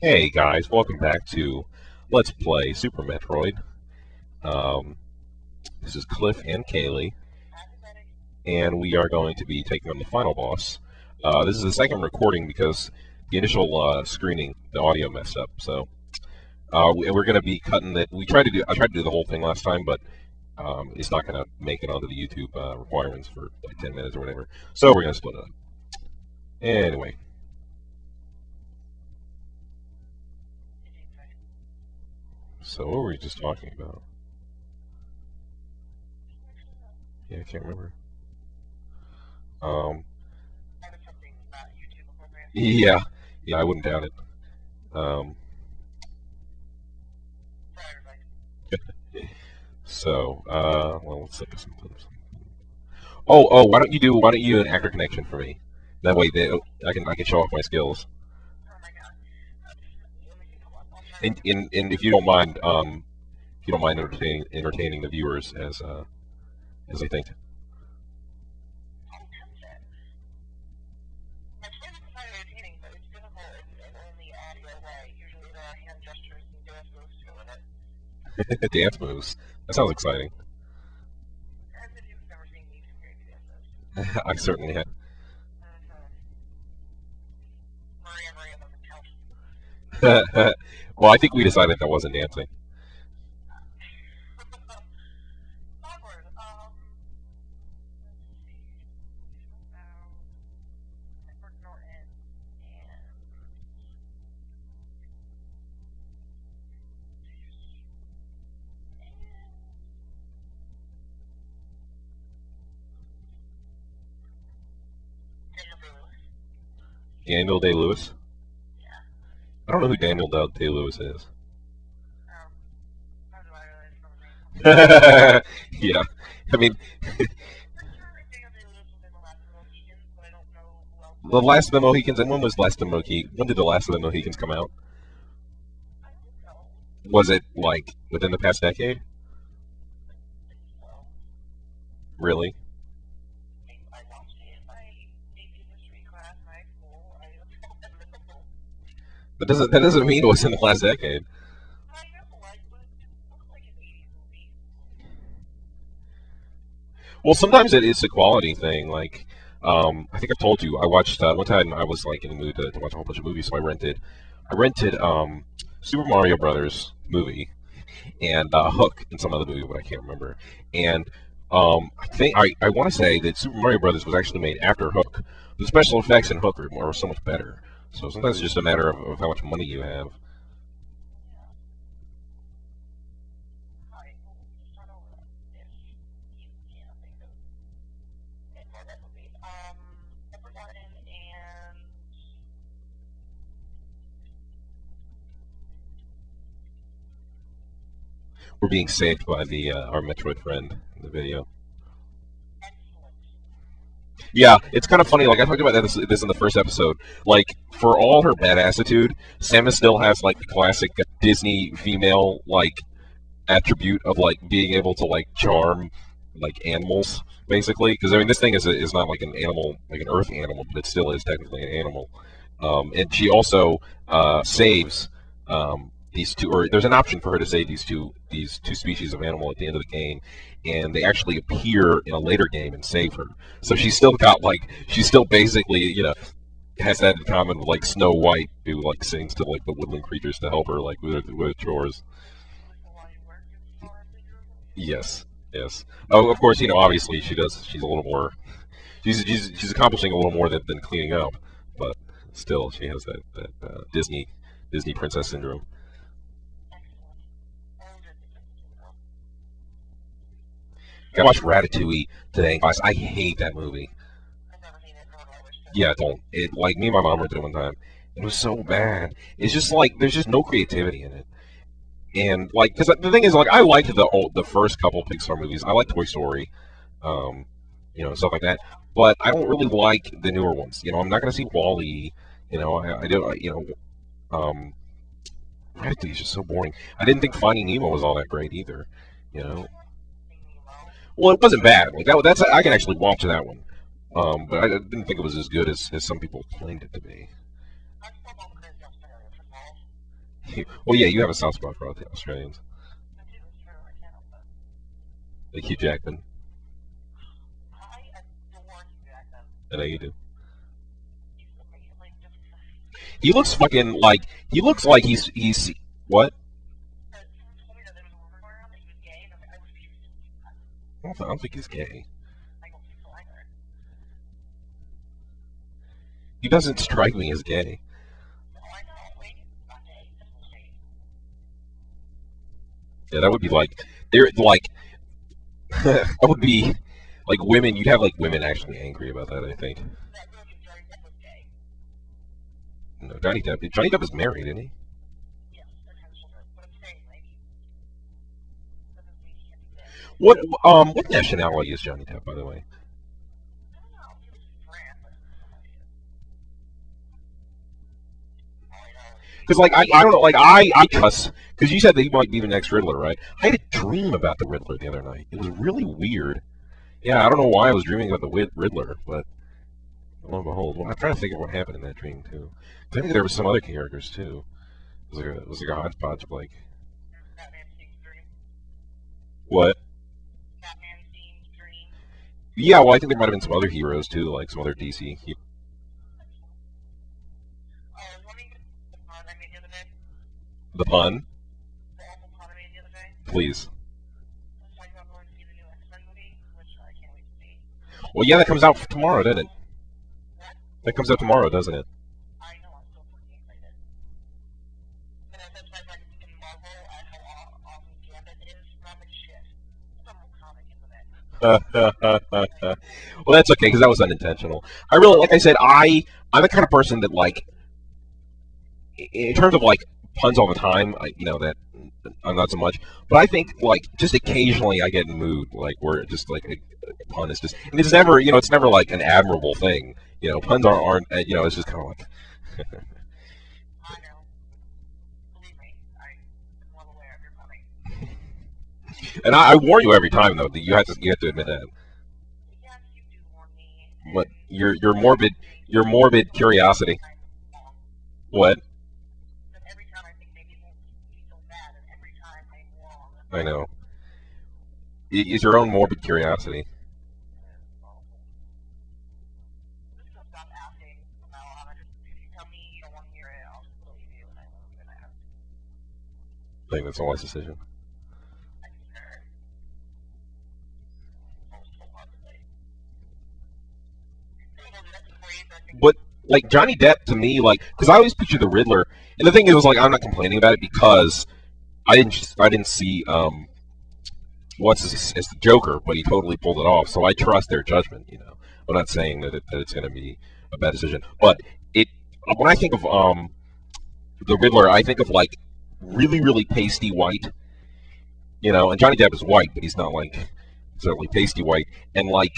Hey guys, welcome back to Let's Play Super Metroid. Um, this is Cliff and Kaylee, and we are going to be taking on the final boss. This is the second recording because the initial screening, the audio messed up. So we're going to be cutting it. I tried to do the whole thing last time, but it's not going to make it onto the YouTube requirements for like 10 minutes or whatever. So we're going to split it up. Anyway. So what were we just talking about? Yeah, I can't remember. Yeah, I wouldn't doubt it. Well, let's look at something. Why don't you do an actor connection for me? That way, I can show off my skills. And if you don't mind entertaining the viewers as I think. Dance moves. That sounds exciting. I certainly have. Well, I think we decided that wasn't dancing. Daniel Day-Lewis? I don't know who Daniel Day-Lewis is. Yeah, I mean, the Last of the Mohicans. And when was Last of the Mohicans? When did the Last of the Mohicans come out? Was it like within the past decade? Really? That doesn't mean it was in the last decade. Well, sometimes it is a quality thing. Like, I think I've told you, I watched one time. I was like in the mood to watch a whole bunch of movies, so I rented Super Mario Brothers movie and Hook and some other movie, but I can't remember. And I want to say that Super Mario Brothers was actually made after Hook. The special effects in Hook are so much better. So sometimes it's just a matter of how much money you have. We're being saved by the our Metroid friend in the video. Yeah, it's kind of funny. Like I talked about this in the first episode. Like for all her bad attitude, Samus still has like the classic Disney female like attribute of like being able to like charm like animals, basically. Because I mean, this thing is not like an animal, like an Earth animal, but it still is technically an animal. And she also saves these two, or there's an option for her to save these two species of animal at the end of the game, and they actually appear in a later game and save her. So she's still basically has that in common with like Snow White, who like sings to like the woodland creatures to help her like with her chores. Yes, yes. Oh, of course, obviously she does. She's a little more. She's accomplishing a little more than cleaning up, but still, she has that Disney princess syndrome. I watched Ratatouille today, guys. I hate that movie. Yeah, don't. It like me and my mom went through it one time. It was so bad. It's just like there's just no creativity in it. And like, because the thing is, like, I liked the first couple Pixar movies. I like Toy Story, um, stuff like that. But I don't really like the newer ones. I'm not gonna see Wall-E. I do. Ratatouille is just so boring. I didn't think Finding Nemo was all that great either. You know. Well, it wasn't bad. Like that's I can actually watch that one. But I didn't think it was as good as some people claimed it to be. Well, yeah, you have a soft spot for all the Australians, like Hugh Jackman. I know you do. He looks fucking like he looks like he's what? I don't think he's gay. He doesn't strike me as gay. Yeah, that would be like they're like that would be like women. You'd have like women actually angry about that. I think. No, Johnny Depp. Johnny Depp is married, isn't he? What nationality is Johnny Depp, by the way? Because I don't know, like I cuss because you said that he might be the next Riddler, right? I had a dream about the Riddler the other night. It was really weird. Yeah, I don't know why I was dreaming about the Riddler, but lo and behold, well, I'm trying to think of what happened in that dream too. I think there was some other characters too. It was like a hodgepodge of like what? Yeah, well, I think there might have been some other heroes too, like some other DC. The pun, please. Well, yeah, that comes out tomorrow, doesn't it? That comes out tomorrow, doesn't it? Well, that's okay because that was unintentional. I really, like I said, I'm the kind of person that like, in terms of like puns all the time, that I'm not so much. But I think like just occasionally I get in the mood like where just like a pun is just, and it's never, it's never like an admirable thing. Puns aren't, it's just kind of like. And I warn you every time though that you have to admit that. What your morbid curiosity. What? I know. It's your own morbid curiosity. I think that's a wise decision. But like Johnny Depp to me, like, because I always picture the Riddler, and the thing is, like, I'm not complaining about it because I didn't see what's as the Joker, but he totally pulled it off. So I trust their judgment. I'm not saying that it's going to be a bad decision, but it when I think of the Riddler, I think of like really really pasty white, and Johnny Depp is white, but he's not like certainly pasty white, and like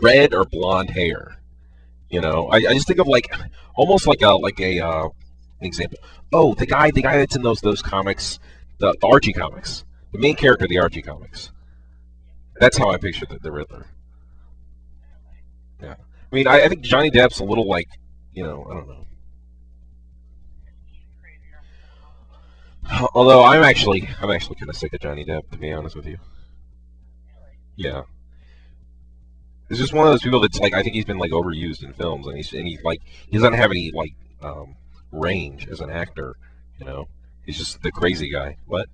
red or blonde hair. I just think of like almost like an example. Oh, the guy that's in those comics, the Archie comics, the main character of the Archie comics. That's how I picture the Riddler. Yeah, I mean, I think Johnny Depp's a little like, I don't know. Although I'm actually kind of sick of Johnny Depp, to be honest with you. Yeah, it's just one of those people that's like I think he's been like overused in films, and he's like he doesn't have any like range as an actor. You know, he's just the crazy guy. What?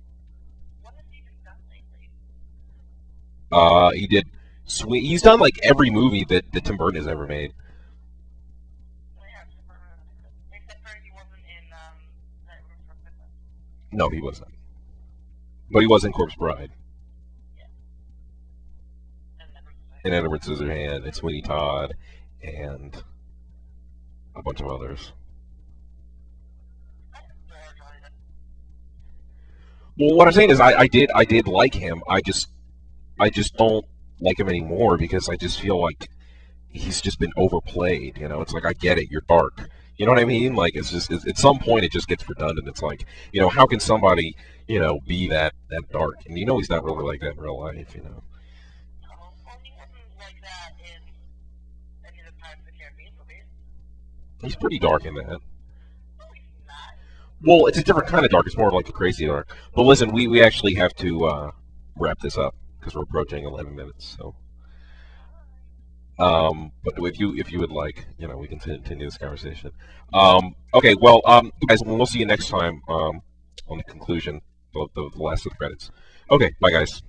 He did. Sweet. He's done like every movie that Tim Burton has ever made. No, he wasn't. But he was in Corpse Bride and Edward Scissorhand and Sweeney Todd and a bunch of others. Well, what I'm saying is, I did like him. I just don't like him anymore because I just feel like he's just been overplayed. It's like I get it, you're dark. You know what I mean? Like it's just at some point it just gets redundant. It's like how can somebody be that dark? And he's not really like that in real life. He's pretty dark in that. Well, it's a different kind of dark. It's more of like a crazy dark. But listen, we actually have to wrap this up because we're approaching 11 minutes. So, but if you would like, we can continue this conversation. Okay, well, guys, we'll see you next time on the conclusion, the last of the credits. Okay, bye, guys.